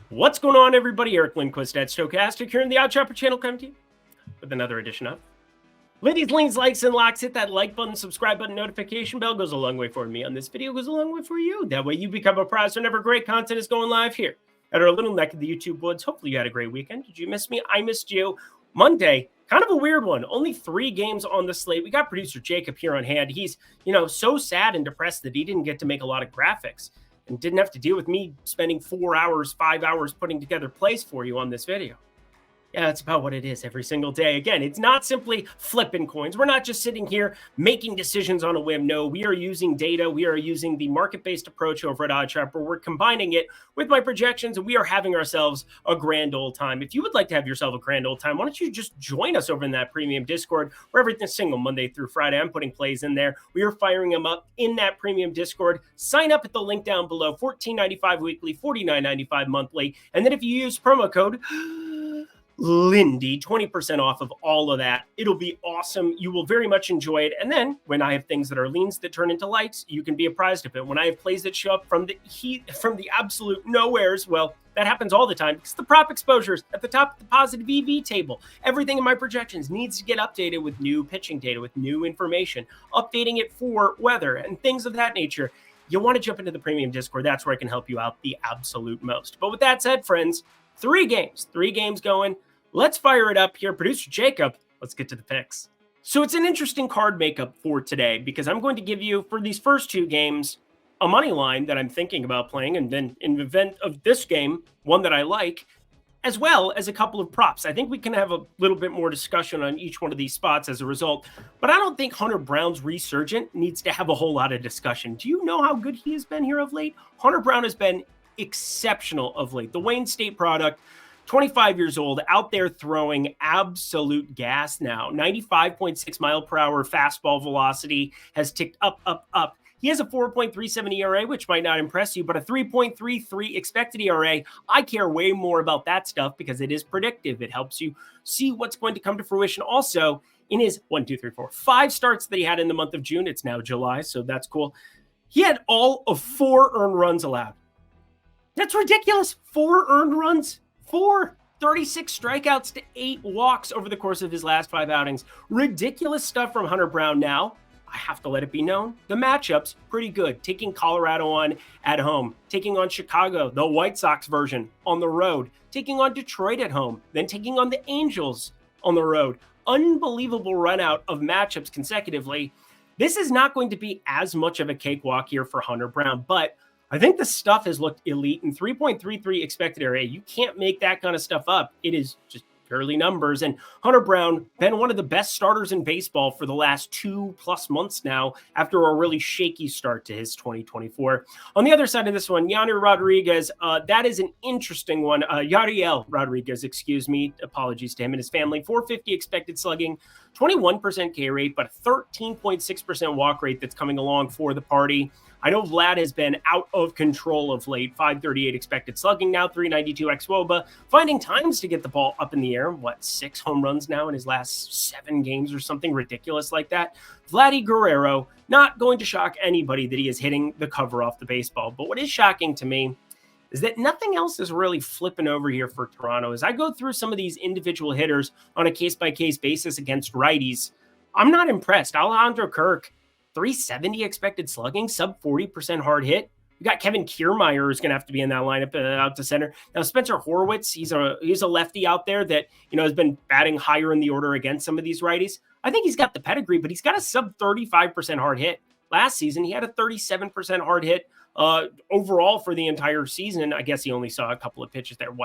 What's going on, everybody? Eric Lindquist at Stokastic here in the Odd Chopper channel, coming to you with another edition of Lindy's Links, Likes, and Locks. Hit that like button, subscribe button, notification bell. Goes a long way for me on this video, goes a long way for you. That way you become a prize whenever great content is going live here at our little neck of the YouTube woods. Hopefully you had a great weekend. Did you miss me? I missed you. Monday, kind of a weird one. Only 3 games on the slate. We got producer Jacob here on hand. He's, so sad and depressed that he didn't get to make a lot of graphics and didn't have to deal with me spending 4 hours, 5 hours putting together plays for you on this video. Yeah, that's about what it is every single day. Again, it's not simply flipping coins. We're not just sitting here making decisions on a whim. No, we are using data. We are using the market-based approach over at OddsSharper. We're combining it with my projections, and we are having ourselves a grand old time. If you would like to have yourself a grand old time, why don't you just join us over in that premium Discord where every single Monday through Friday, I'm putting plays in there. We are firing them up in that premium Discord. Sign up at the link down below, $14.95 weekly, $49.95 monthly. And then if you use promo code Lindy, 20% off of all of that. It'll be awesome. You will very much enjoy it. And then when I have things that are leans that turn into lights, you can be apprised of it. When I have plays that show up from the heat, from the absolute nowheres, well, that happens all the time because the prop exposures at the top of the positive EV table, everything in my projections needs to get updated with new pitching data, with new information, updating it for weather and things of that nature. You want to jump into the premium Discord. That's where I can help you out the absolute most. But with that said, friends, 3 games going. Let's fire it up here. Producer Jacob, let's get to the picks. So it's an interesting card makeup for today because I'm going to give you, for these first 2 games, a money line that I'm thinking about playing, and then in the event of this game, one that I like, as well as a couple of props. I think we can have a little bit more discussion on each one of these spots as a result, but I don't think Hunter Brown's resurgent needs to have a whole lot of discussion. Do you know how good he has been here of late? Hunter Brown has been exceptional of late. The Wayne State product, 25 years old, out there throwing absolute gas now. 95.6 mile per hour fastball velocity has ticked up, up, up. He has a 4.37 ERA, which might not impress you, but a 3.33 expected ERA. I care way more about that stuff because it is predictive. It helps you see what's going to come to fruition. Also, in his 5 starts that he had in the month of June, it's now July, so that's cool. He had all of 4 earned runs allowed. That's ridiculous. 4 earned runs. 36 strikeouts to 8 walks over the course of his last 5 outings. Ridiculous stuff from Hunter Brown. Now, I have to let it be known, the matchup's pretty good. Taking Colorado on at home, taking on Chicago, the White Sox version, on the road, taking on Detroit at home, then taking on the Angels on the road. Unbelievable run out of matchups consecutively. This is not going to be as much of a cakewalk here for Hunter Brown, but I think the stuff has looked elite, and 3.33 expected ERA. You can't make that kind of stuff up. It is just purely numbers. And Hunter Brown, been one of the best starters in baseball for the last 2+ months now after a really shaky start to his 2024. On the other side of this one, Yadier Rodriguez, that is an interesting one. Yadiel Rodriguez, excuse me. Apologies to him and his family. 450 expected slugging, 21% K rate, but 13.6% walk rate that's coming along for the party. I know Vlad has been out of control of late. 538 expected slugging now, 392 xWOBA. Finding times to get the ball up in the air. 6 home runs now in his last 7 games or something ridiculous like that. Vladdy Guerrero, not going to shock anybody that he is hitting the cover off the baseball. But what is shocking to me is that nothing else is really flipping over here for Toronto. As I go through some of these individual hitters on a case-by-case basis against righties, I'm not impressed. Alejandro Kirk, 370 expected slugging, sub 40% hard hit. We got Kevin Kiermaier who's going to have to be in that lineup out to center. Now, Spencer Horwitz, he's a lefty out there that, has been batting higher in the order against some of these righties. I think he's got the pedigree, but he's got a sub 35% hard hit. Last season, he had a 37% hard hit overall for the entire season. I guess he only saw a couple of pitches there.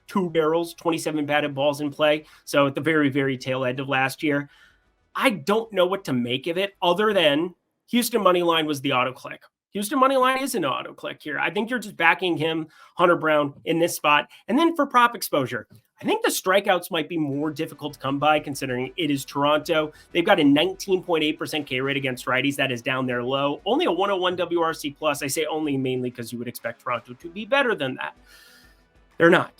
2 barrels, 27 batted balls in play. So at the very, very tail end of last year. I don't know what to make of it other than Houston money line was the auto click. Houston money line is an auto click here. I think you're just backing him, Hunter Brown, in this spot. And then for prop exposure, I think the strikeouts might be more difficult to come by considering it is Toronto. They've got a 19.8% K rate against righties. That is down there low. Only a 101 WRC plus. I say only mainly because you would expect Toronto to be better than that. They're not.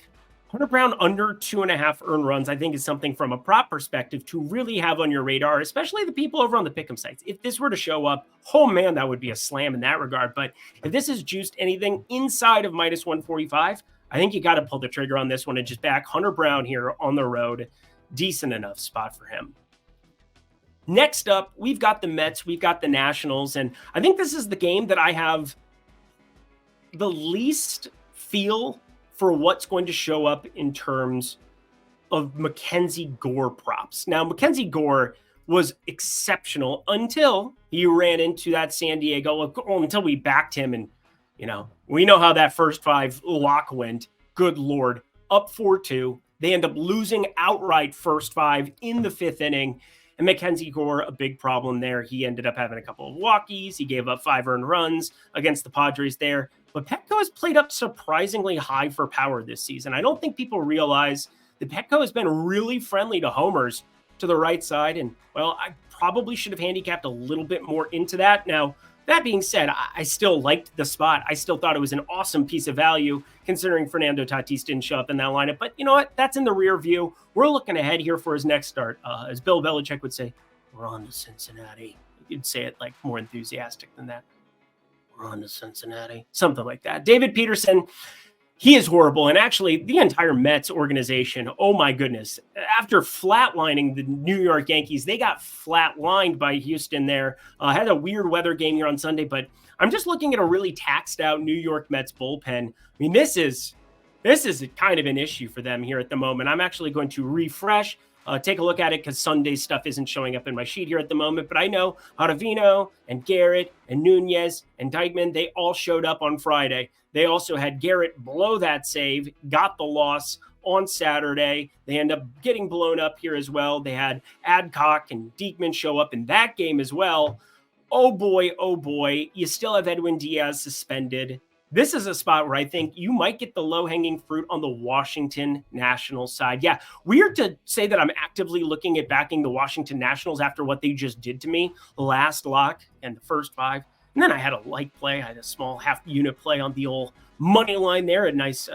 Hunter Brown under 2.5 earned runs, I think, is something from a prop perspective to really have on your radar, especially the people over on the pick'em sites. If this were to show up, oh man, that would be a slam in that regard. But if this is juiced anything inside of minus 145, I think you got to pull the trigger on this one and just back Hunter Brown here on the road. Decent enough spot for him. Next up, we've got the Mets, we've got the Nationals, and I think this is the game that I have the least feel for what's going to show up in terms of Mackenzie Gore props. Now, Mackenzie Gore was exceptional until he ran into that San Diego, until we backed him, and we know how that first 5 lock went. Good Lord, up 4-2. They end up losing outright first 5 in the 5th inning. And Mackenzie Gore, a big problem there. He ended up having a couple of walkies. He gave up 5 earned runs against the Padres there. But Petco has played up surprisingly high for power this season. I don't think people realize that Petco has been really friendly to homers to the right side. And, well, I probably should have handicapped a little bit more into that. Now, that being said, I still liked the spot. I still thought it was an awesome piece of value considering Fernando Tatis didn't show up in that lineup. But you know what? That's in the rear view. We're looking ahead here for his next start. As Bill Belichick would say, we're on to Cincinnati. You'd say it like more enthusiastic than that. We're on to Cincinnati. Something like that. David Peterson, he is horrible. And actually, the entire Mets organization, oh my goodness. After flatlining the New York Yankees, they got flatlined by Houston there. Had a weird weather game here on Sunday, but I'm just looking at a really taxed out New York Mets bullpen. I mean, this is kind of an issue for them here at the moment. I'm actually going to refresh, take a look at it because Sunday's stuff isn't showing up in my sheet here at the moment. But I know Ottavino and Garrett and Nunez and Dykeman, they all showed up on Friday. They also had Garrett blow that save, got the loss on Saturday. They end up getting blown up here as well. They had Adcock and Diekman show up in that game as well. Oh boy, you still have Edwin Diaz suspended. This is a spot where I think you might get the low-hanging fruit on the Washington Nationals side. Yeah, weird to say that I'm actively looking at backing the Washington Nationals after what they just did to me last lock and the first 5. And then I had a light play. I had a small half-unit play on the old money line there. A nice,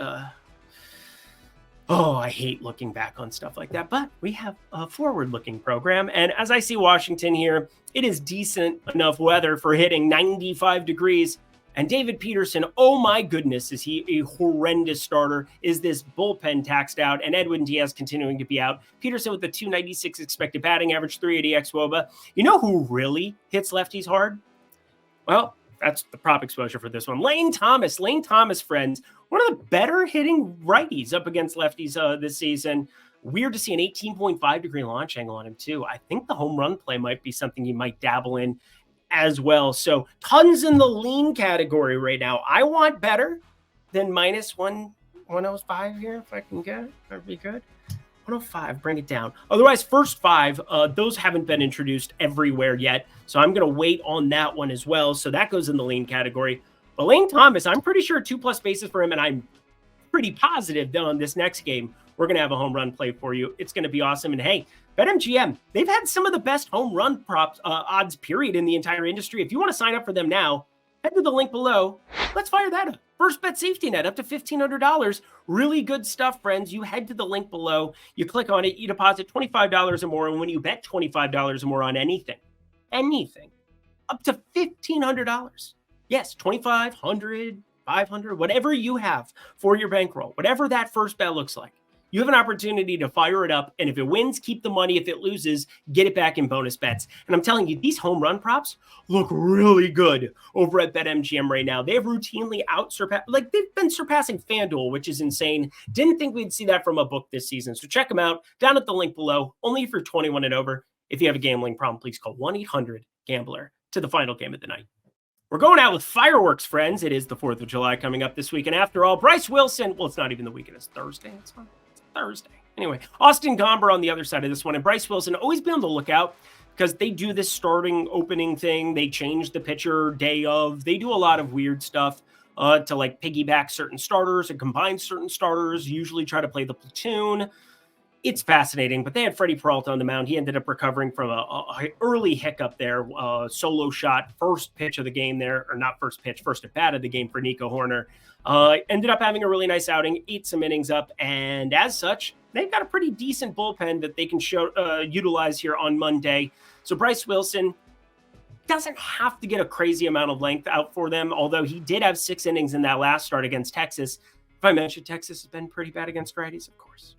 I hate looking back on stuff like that. But we have a forward-looking program. And as I see Washington here, it is decent enough weather for hitting 95 degrees. And David Peterson, oh my goodness, is he a horrendous starter? Is this bullpen taxed out? And Edwin Diaz continuing to be out. Peterson with the 296 expected batting average, 380 xWOBA. You know who really hits lefties hard? Well, that's the prop exposure for this one. Lane Thomas, friends, one of the better hitting righties up against lefties this season. Weird to see an 18.5 degree launch angle on him too. I think the home run play might be something you might dabble in as well. So tons in the lean category right now. I want better than minus 105 here if I can get it. That'd be good. 105, bring it down. Otherwise, first 5, those haven't been introduced everywhere yet. So I'm going to wait on that one as well. So that goes in the lean category. But Lane Thomas, I'm pretty sure 2+ bases for him. And I'm pretty positive that on this next game, we're going to have a home run play for you. It's going to be awesome. And hey, BetMGM, they've had some of the best home run props odds period in the entire industry. If you want to sign up for them now, head to the link below. Let's fire that up. First bet safety net up to $1,500. Really good stuff, friends. You head to the link below. You click on it. You deposit $25 or more. And when you bet $25 or more on anything, up to $1,500. Yes, $2,500, $500, whatever you have for your bankroll, whatever that first bet looks like. You have an opportunity to fire it up, and if it wins, keep the money. If it loses, get it back in bonus bets. And I'm telling you, these home run props look really good over at BetMGM right now. They have routinely they've been surpassing FanDuel, which is insane. Didn't think we'd see that from a book this season. So check them out down at the link below. Only if you're 21 and over. If you have a gambling problem, please call 1-800-GAMBLER to the final game of the night. We're going out with fireworks, friends. It is the 4th of July coming up this week. And after all, Bryce Wilson, well, it's not even the weekend. It's Thursday. It's Thursday. Anyway, Austin Gomber on the other side of this one. And Bryce Wilson, always be on the lookout because they do this starting opening thing. They change the pitcher day of. They do a lot of weird stuff to like piggyback certain starters and combine certain starters, usually try to play the platoon. It's fascinating, but they had Freddie Peralta on the mound. He ended up recovering from a early hiccup there, solo shot, first pitch of the game there, or not first pitch, first at bat of the game for Nico Horner. Ended up having a really nice outing, ate some innings up, and as such, they've got a pretty decent bullpen that they can utilize here on Monday. So Bryce Wilson doesn't have to get a crazy amount of length out for them, although he did have 6 innings in that last start against Texas. If I mentioned Texas has been pretty bad against righties, of course.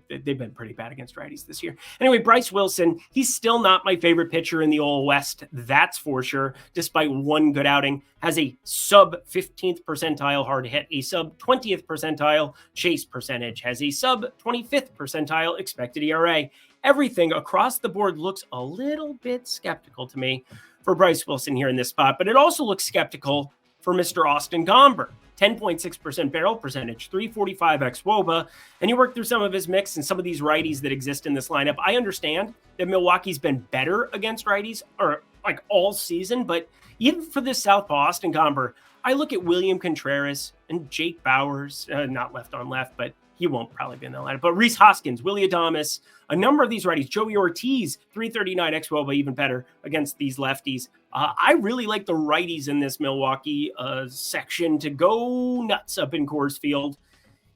They've been pretty bad against righties this year. Anyway, Bryce Wilson, he's still not my favorite pitcher in the old West. That's for sure. Despite one good outing, has a sub 15th percentile hard hit, a sub 20th percentile chase percentage, has a sub 25th percentile expected ERA. Everything across the board looks a little bit skeptical to me for Bryce Wilson here in this spot, but it also looks skeptical for Mr. Austin Gomber. 10.6% barrel percentage, 345 xwOBA, and you work through some of his mix and some of these righties that exist in this lineup. I understand that Milwaukee's been better against righties or like all season, but even for this southpaw, Austin Gomber, I look at William Contreras and Jake Bowers, not left on left, but he won't probably be in the lineup. But Rhys Hoskins, Willie Adames, a number of these righties, Joey Ortiz, 339 xwOBA, even better against these lefties. I really like the righties in this Milwaukee section to go nuts up in Coors Field.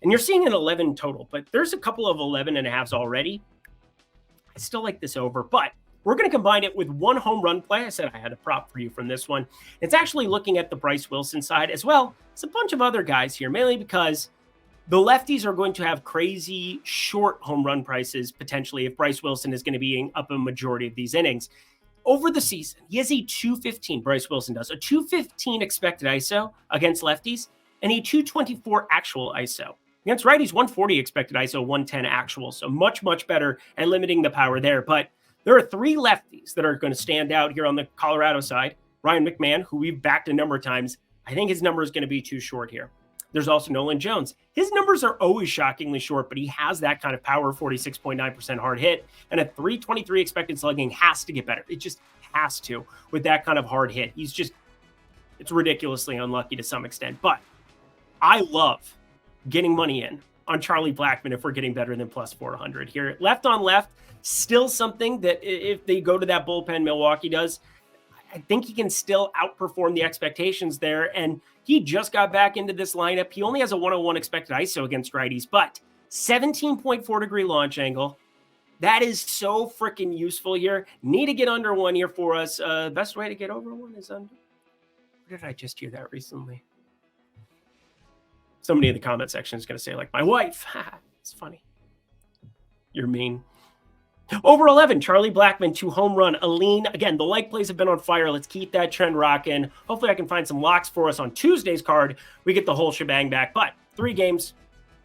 And you're seeing an 11 total, but there's a couple of 11.5s already. I still like this over, but we're going to combine it with one home run play. I said I had a prop for you from this one. It's actually looking at the Bryce Wilson side as well as a bunch of other guys here, mainly because the lefties are going to have crazy short home run prices potentially if Bryce Wilson is going to be up a majority of these innings. Over the season, he has a 215, Bryce Wilson does, a 215 expected ISO against lefties and a 224 actual ISO. Against righties, 140 expected ISO, 110 actual. So much, much better and limiting the power there. But there are three lefties that are going to stand out here on the Colorado side. Ryan McMahon, who we've backed a number of times. I think his number is going to be too short here. There's also Nolan Jones. His numbers are always shockingly short, but he has that kind of power, 46.9% hard hit, and a 323 expected slugging has to get better. It just has to with that kind of hard hit. It's ridiculously unlucky to some extent, but I love getting money in on Charlie Blackmon if we're getting better than plus 400 here. Left on left, still something that if they go to that bullpen Milwaukee does, I think he can still outperform the expectations there. And he just got back into this lineup. He only has a 101 expected ISO against righties, but 17.4 degree launch angle. That is so freaking useful here. Need to get under one here for us. Best way to get over one is under. Where did I just hear that recently? Somebody in the comment section is going to say, like, my wife. It's funny. You're mean. Over 11, Charlie Blackmon, 2 home run, a lean. Again, the like plays have been on fire. Let's keep that trend rocking. Hopefully I can find some locks for us on Tuesday's card. We get the whole shebang back, but 3 games.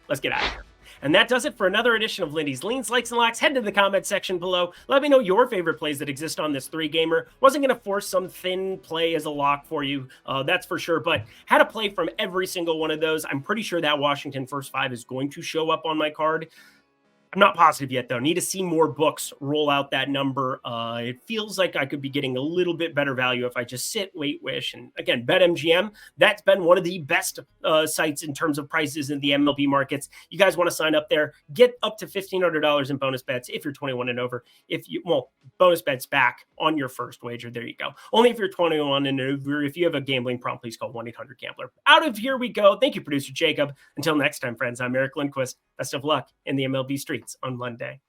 Let's get out of here. And that does it for another edition of Lindy's Leans, Likes, and Locks. Head to the comment section below. Let me know your favorite plays that exist on this 3-gamer. Wasn't going to force some thin play as a lock for you, that's for sure, but had a play from every single one of those. I'm pretty sure that Washington first 5 is going to show up on my card. I'm not positive yet, though. Need to see more books roll out that number. It feels like I could be getting a little bit better value if I just sit, wait, wish. And again, BetMGM, that's been one of the best sites in terms of prices in the MLB markets. You guys want to sign up there, get up to $1,500 in bonus bets if you're 21 and over. Bonus bets back on your first wager. There you go. Only if you're 21 and over. If you have a gambling problem, please call 1-800-GAMBLER. Out of here we go. Thank you, producer Jacob. Until next time, friends, I'm Eric Lindquist. Best of luck in the MLB streets on Monday.